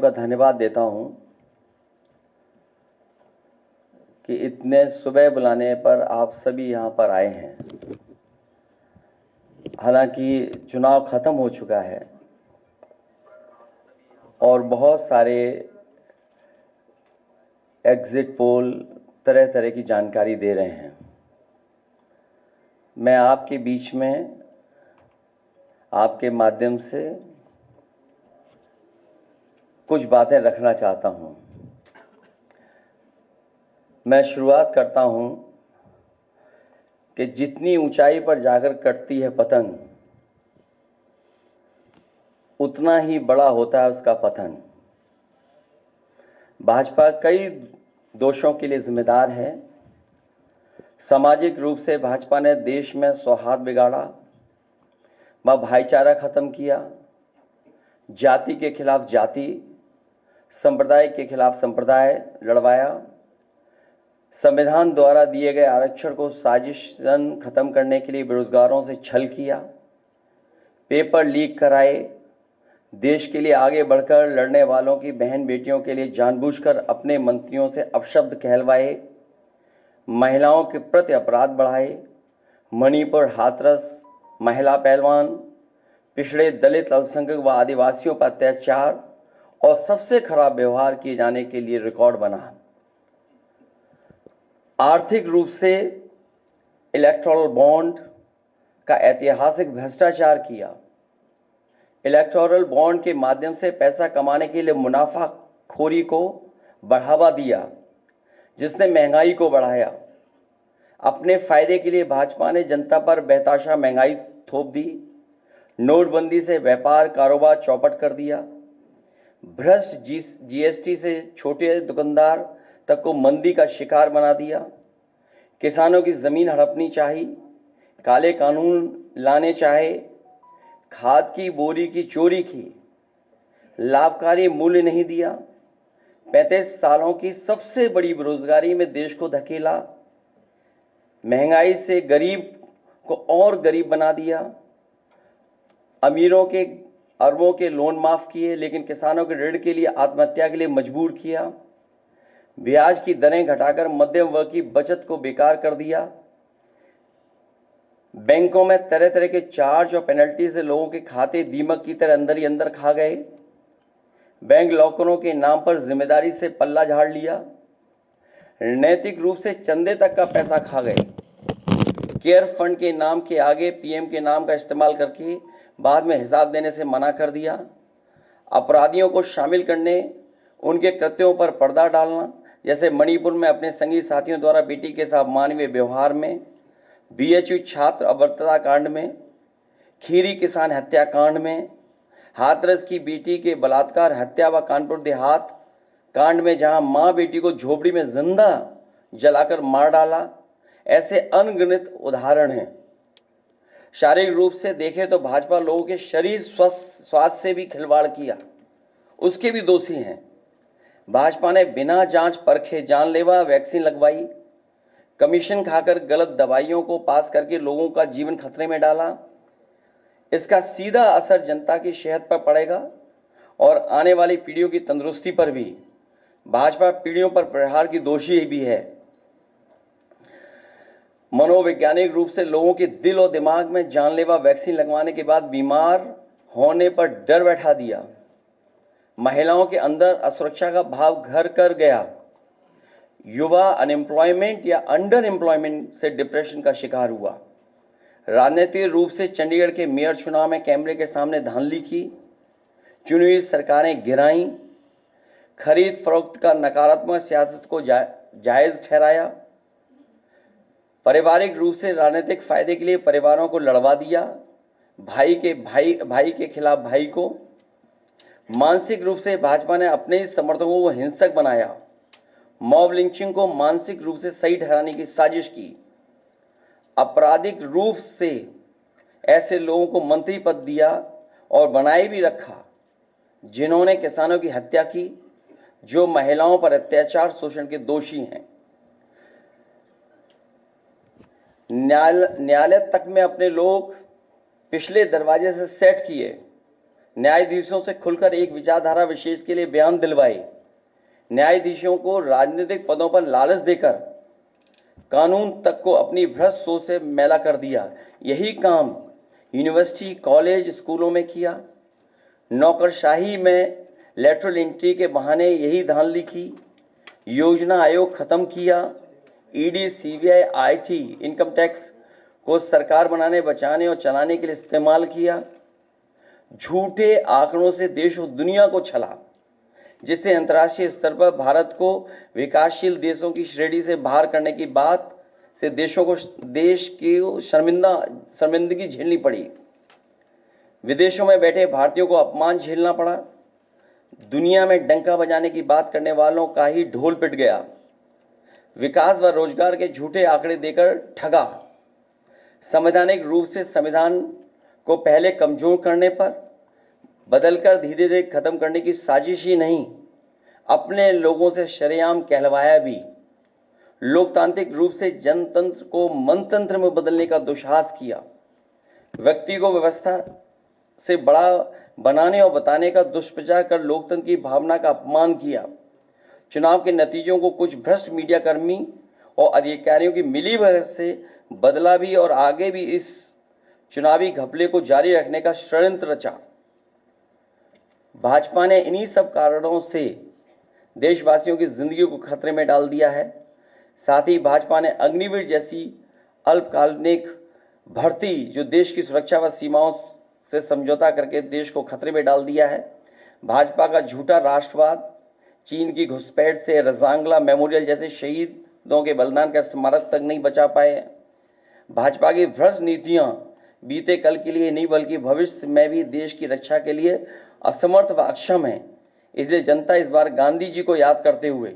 का धन्यवाद देता हूं कि इतने सुबह बुलाने पर आप सभी यहां पर आए हैं। हालांकि चुनाव खत्म हो चुका है और बहुत सारे एग्जिट पोल तरह तरह की जानकारी दे रहे हैं। मैं आपके बीच में आपके माध्यम से कुछ बातें रखना चाहता हूं। मैं शुरुआत करता हूं कि जितनी ऊंचाई पर जाकर कटती है पतंग, उतना ही बड़ा होता है उसका पतन। भाजपा कई दोषों के लिए जिम्मेदार है। सामाजिक रूप से भाजपा ने देश में सौहार्द बिगाड़ा, भाईचारा खत्म किया, जाति के खिलाफ जाति, संप्रदाय के खिलाफ संप्रदाय लड़वाया, संविधान द्वारा दिए गए आरक्षण को साजिशन खत्म करने के लिए बेरोजगारों से छल किया, पेपर लीक कराए, देश के लिए आगे बढ़कर लड़ने वालों की बहन बेटियों के लिए जानबूझकर अपने मंत्रियों से अपशब्द कहलवाए, महिलाओं के प्रति अपराध बढ़ाए, मणिपुर हाथरस महिला पहलवान, पिछड़े दलित अल्पसंख्यक व आदिवासियों पर अत्याचार और सबसे खराब व्यवहार किए जाने के लिए रिकॉर्ड बना। आर्थिक रूप से इलेक्टोरल बॉन्ड का ऐतिहासिक भ्रष्टाचार किया। इलेक्टोरल बॉन्ड के माध्यम से पैसा कमाने के लिए मुनाफाखोरी को बढ़ावा दिया, जिसने महंगाई को बढ़ाया। अपने फायदे के लिए भाजपा ने जनता पर बेतहाशा महंगाई थोप दी। नोटबंदी से व्यापार कारोबार चौपट कर दिया। भ्रष्ट जीएसटी से छोटे दुकानदार तक को मंदी का शिकार बना दिया। किसानों की जमीन हड़पनी चाहिए, काले कानून लाने चाहे, खाद की बोरी की चोरी की, लाभकारी मूल्य नहीं दिया, 35 सालों की सबसे बड़ी बेरोजगारी में देश को धकेला, महंगाई से गरीब को और गरीब बना दिया, अमीरों के अरबों के लोन माफ किए लेकिन किसानों के ऋण के लिए आत्महत्या के लिए मजबूर किया, ब्याज की दरें घटाकर मध्यम वर्ग की बचत को बेकार कर दिया, बैंकों में तरह तरह के चार्ज और पेनल्टी से लोगों के खाते दीमक की तरह अंदर ही अंदर खा गए, बैंक लॉकरों के नाम पर जिम्मेदारी से पल्ला झाड़ लिया, नैतिक रूप से चंदे तक का पैसा खा गए, केयर फंड के नाम के आगे पीएम के नाम का इस्तेमाल करके बाद में हिसाब देने से मना कर दिया, अपराधियों को शामिल करने, उनके कृत्यों पर पर्दा डालना, जैसे मणिपुर में अपने संगी साथियों द्वारा बेटी के साथ मानवीय व्यवहार में, बीएचयू छात्र अभद्रता कांड में, खीरी किसान हत्याकांड में, हाथरस की बेटी के बलात्कार हत्या व कानपुर देहात कांड में जहां मां बेटी को झोपड़ी में जिंदा जलाकर मार डाला, ऐसे अनगिनत उदाहरण हैं। शारीरिक रूप से देखें तो भाजपा लोगों के शरीर स्वास्थ्य से भी खिलवाड़ किया, उसके भी दोषी हैं। भाजपा ने बिना जांच परखे जानलेवा वैक्सीन लगवाई, कमीशन खाकर गलत दवाइयों को पास करके लोगों का जीवन खतरे में डाला। इसका सीधा असर जनता की सेहत पर पड़ेगा और आने वाली पीढ़ियों की तंदुरुस्ती पर भी। भाजपा पीढ़ियों पर प्रहार की दोषी भी है। मनोवैज्ञानिक रूप से लोगों के दिल और दिमाग में जानलेवा वैक्सीन लगवाने के बाद बीमार होने पर डर बैठा दिया। महिलाओं के अंदर असुरक्षा का भाव घर कर गया। युवा अनएम्प्लॉयमेंट या अंडर एम्प्लॉयमेंट से डिप्रेशन का शिकार हुआ। राजनीतिक रूप से चंडीगढ़ के मेयर चुनाव में कैमरे के सामने धांधली की, चुनी हुई सरकारें गिराईं, खरीद फरोख्त का नकारात्मक सियासत को जायज ठहराया, पारिवारिक रूप से राजनीतिक फायदे के लिए परिवारों को लड़वा दिया, भाई के खिलाफ भाई को। मानसिक रूप से भाजपा ने अपने ही समर्थकों को हिंसक बनाया, मॉब लिंचिंग को मानसिक रूप से सही ठहराने की साजिश की, आपराधिक रूप से ऐसे लोगों को मंत्री पद दिया और बनाए भी रखा जिन्होंने किसानों की हत्या की, जो महिलाओं पर अत्याचार शोषण के दोषी हैं। न्यायालय तक में अपने लोग पिछले दरवाजे से सेट किए, न्यायाधीशों से खुलकर एक विचारधारा विशेष के लिए बयान दिलवाए, न्यायाधीशों को राजनीतिक पदों पर लालच देकर कानून तक को अपनी भ्रष्ट सोच से मैला कर दिया। यही काम यूनिवर्सिटी, कॉलेज, स्कूलों में किया। नौकरशाही में लेटरल एंट्री के बहाने यही धांधली की। योजना आयोग खत्म किया। ED, CBI, IT, income tax को सरकार बनाने, बचाने और चलाने के लिए इस्तेमाल किया। झूठे आंकड़ों से देश और दुनिया को छला, जिससे अंतर्राष्ट्रीय स्तर पर भारत को विकासशील देशों की श्रेणी से बाहर करने की बात से देश की शर्मिंदगी झेलनी पड़ी। विदेशों में बैठे भारतीयों को अपमान झेलना पड़ा। दुनिया में डंका बजाने की बात करने वालों का ही ढोल पिट गया। विकास व रोजगार के झूठे आंकड़े देकर ठगा। संवैधानिक रूप से संविधान को पहले कमजोर करने पर बदलकर धीरे धीरे खत्म करने की साजिश ही नहीं, अपने लोगों से शरेआम कहलवाया भी। लोकतांत्रिक रूप से जनतंत्र को मनतंत्र में बदलने का दुस्साहस किया। व्यक्ति को व्यवस्था से बड़ा बनाने और बताने का दुष्प्रचार कर लोकतंत्र की भावना का अपमान किया। चुनाव के नतीजों को कुछ भ्रष्ट मीडिया कर्मी और अधिकारियों की मिलीभगत से बदला भी और आगे भी इस चुनावी घपले को जारी रखने का षड्यंत्र रचा। भाजपा ने इन्हीं सब कारणों से देशवासियों की जिंदगी को खतरे में डाल दिया है। साथ ही भाजपा ने अग्निवीर जैसी अल्पकालिक भर्ती, जो देश की सुरक्षा व सीमाओं से समझौता करके देश को खतरे में डाल दिया है। भाजपा का झूठा राष्ट्रवाद, चीन की घुसपैठ से रजांगला मेमोरियल जैसे शहीदों के बलिदान का स्मारक तक नहीं बचा पाए। भाजपा की भ्रष्ट नीतियां बीते कल के लिए नहीं बल्कि भविष्य में भी देश की रक्षा के लिए असमर्थ व अक्षम है। इसलिए जनता इस बार गांधी जी को याद करते हुए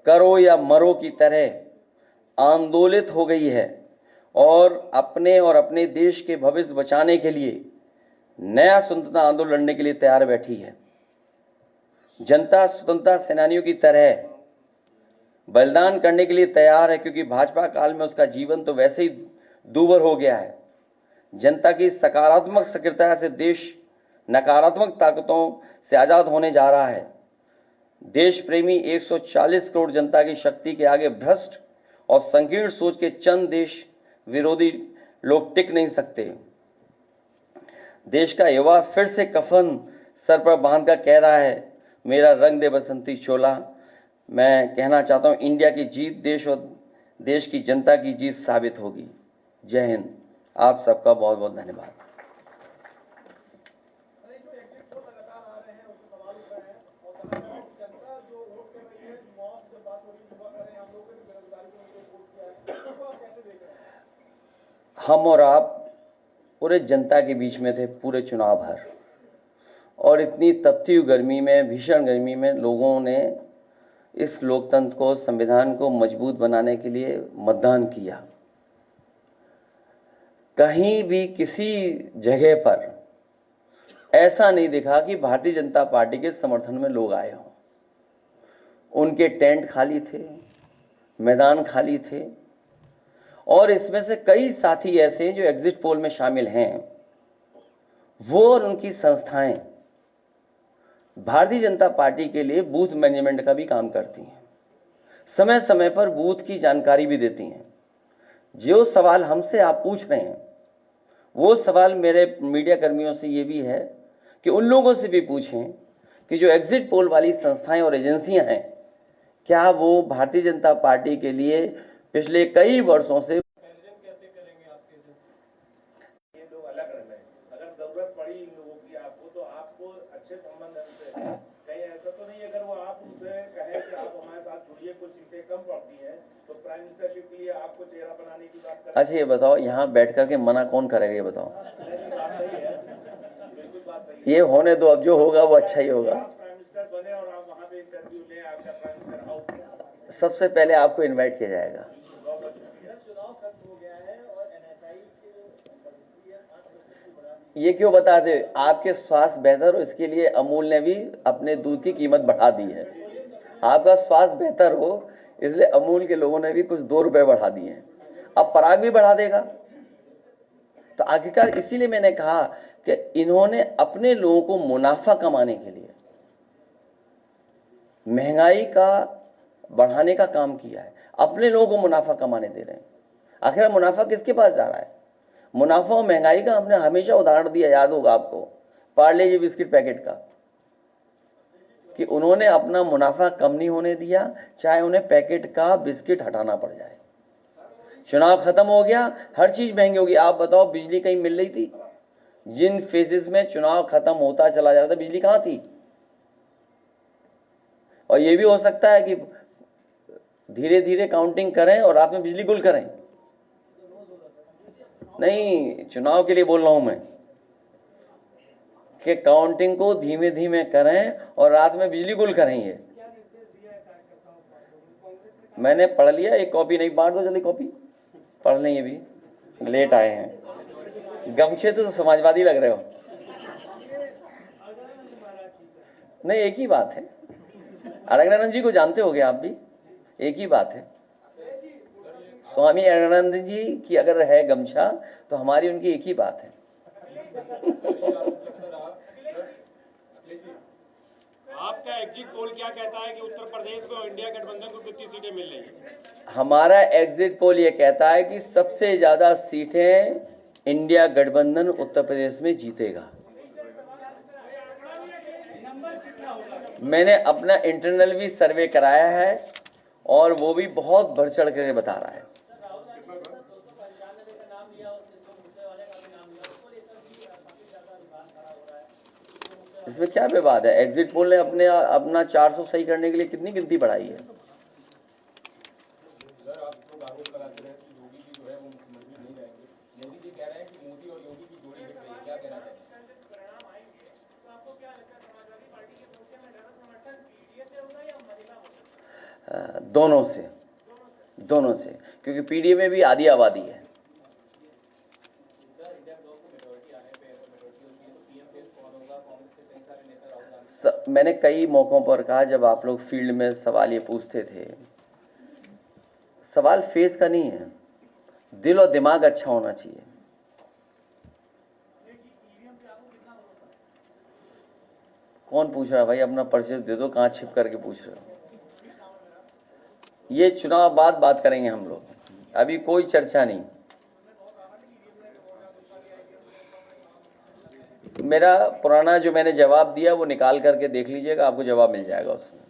करो या मरो की तरह आंदोलित हो गई है और अपने देश के भविष्य बचाने के लिए नया स्वतंत्रता आंदोलन लड़ने के लिए तैयार बैठी है। जनता स्वतंत्रता सेनानियों की तरह बलिदान करने के लिए तैयार है, क्योंकि भाजपा काल में उसका जीवन तो वैसे ही दूभर हो गया है। जनता की सकारात्मक सक्रियता से देश नकारात्मक ताकतों से आजाद होने जा रहा है। देश प्रेमी 140 करोड़ जनता की शक्ति के आगे भ्रष्ट और संकीर्ण सोच के चंद देश विरोधी लोग टिक नहीं सकते। देश का युवा फिर से कफन सर पर बांधकर कह रहा है, मेरा रंग दे बसंती चोला। मैं कहना चाहता हूं, इंडिया की जीत देश और देश की जनता की जीत साबित होगी। जय हिंद। आप सबका बहुत बहुत धन्यवाद। हम और आप पूरे जनता के बीच में थे पूरे चुनाव भर, और इतनी तपती हुई गर्मी में, भीषण गर्मी में लोगों ने इस लोकतंत्र को, संविधान को मजबूत बनाने के लिए मतदान किया। कहीं भी किसी जगह पर ऐसा नहीं दिखा कि भारतीय जनता पार्टी के समर्थन में लोग आए हों। उनके टेंट खाली थे, मैदान खाली थे, और इसमें से कई साथी ऐसे जो एग्जिट पोल में शामिल हैं, वो और उनकी संस्थाएं भारतीय जनता पार्टी के लिए बूथ मैनेजमेंट का भी काम करती हैं। समय समय पर बूथ की जानकारी भी देती हैं। जो सवाल हमसे आप पूछ रहे हैं, वो सवाल मेरे मीडिया कर्मियों से ये भी है कि उन लोगों से भी पूछें कि जो एग्जिट पोल वाली संस्थाएं और एजेंसियां हैं, क्या वो भारतीय जनता पार्टी के लिए पिछले कई वर्षों से कैसे करेंगे आपके ये लोग अलग रहे। अगर जरूरत पड़ी इन लोगों की आपको, तो आपको अच्छे संबंध से कहीं ऐसा तो नहीं, अगर वो आप उनसे कहें कि आप हमारे साथ जुड़िए, कुछ सीटें कम पड़ती हैं तो प्राइम मिनिस्टरशिप के लिए आपको चेहरा बनाने की बात करें। अच्छा ये बताओ, यहाँ बैठ करके मना कौन करेगा, ये बताओ। ये होने दो, अब जो होगा वो अच्छा ही होगा। प्राइम मिनिस्टर बने और आप वहाँ पे इंटरव्यू लें, आपका प्राइम मिनिस्टर हाउस, सबसे पहले आपको इन्वाइट किया जाएगा। ये क्यों बता दे, आपके स्वास्थ्य बेहतर हो इसके लिए अमूल ने भी अपने दूध की कीमत बढ़ा दी है। आपका स्वास्थ्य बेहतर हो इसलिए अमूल के लोगों ने भी कुछ 2 रुपए बढ़ा दिए हैं। अब पराग भी बढ़ा देगा। तो आखिरकार इसीलिए मैंने कहा कि इन्होंने अपने लोगों को मुनाफा कमाने के लिए महंगाई का बढ़ाने का काम किया है, अपने लोगों को मुनाफा कमाने दे रहे हैं। आखिर मुनाफा किसके पास जा रहा है? मुनाफा और महंगाई का हमने हमेशा उदाहरण दिया, याद होगा आपको, पार्ले जी बिस्किट पैकेट का, कि उन्होंने अपना मुनाफा कम नहीं होने दिया, चाहे उन्हें पैकेट का बिस्किट हटाना पड़ जाए। चुनाव खत्म हो गया, हर चीज महंगी होगी। आप बताओ, बिजली कहीं मिल रही थी? जिन फेजेस में चुनाव खत्म होता चला जा रहा था, बिजली कहां थी? और यह भी हो सकता है कि धीरे धीरे काउंटिंग करें और रात में बिजली गुल करें। नहीं, चुनाव के लिए बोल रहा हूं मैं कि काउंटिंग को धीमे धीमे करें और रात में बिजली गुल करें। ये मैंने पढ़ लिया, एक कॉपी नहीं, बांट दो जल्दी कॉपी, पढ़ लें। ये भी लेट आए हैं, गमछे तो समाजवादी लग रहे हो। नहीं, एक ही बात है, अलकनंदन जी को जानते होगे आप भी, एक ही बात है। स्वामी अलकनंदन जी की अगर है गमछा तो हमारी उनकी एक ही बात है। आपका एग्जिट पोल क्या कहता है कि उत्तर प्रदेश में इंडिया गठबंधन को कितनी सीटें मिल रही है? हमारा एग्जिट पोल ये कहता है कि सबसे ज्यादा सीटें इंडिया गठबंधन उत्तर प्रदेश में जीतेगा। मैंने अपना इंटरनल भी सर्वे कराया है और वो भी बहुत बढ़ चढ़ कर बता रहा है। इसमें क्या विवाद है? एग्जिट पोल ने अपना 400 सही करने के लिए कितनी गिनती बढ़ाई है? सर, आप तो दावे कराते हैं कि योगी जी जो है वो मुख्यमंत्री नहीं रहेंगे। मोदी जी कह रहे हैं कि मोदी और योगी की जोड़ी हिट रही है, क्या कहना चाहिए? दोनों से, क्योंकि पीडीए में भी आधी आबादी है। मैंने कई मौकों पर कहा, जब आप लोग फील्ड में सवाल ये पूछते थे, सवाल फेस का नहीं है, दिल और दिमाग अच्छा होना चाहिए। कौन पूछ रहा है भाई? अपना पर्चे दे दो, कहां छिप करके पूछ रहे हो? ये चुनाव बाद बात करेंगे हम लोग, अभी कोई चर्चा नहीं। मेरा पुराना जो मैंने जवाब दिया वो निकाल करके देख लीजिएगा, आपको जवाब मिल जाएगा उसमें।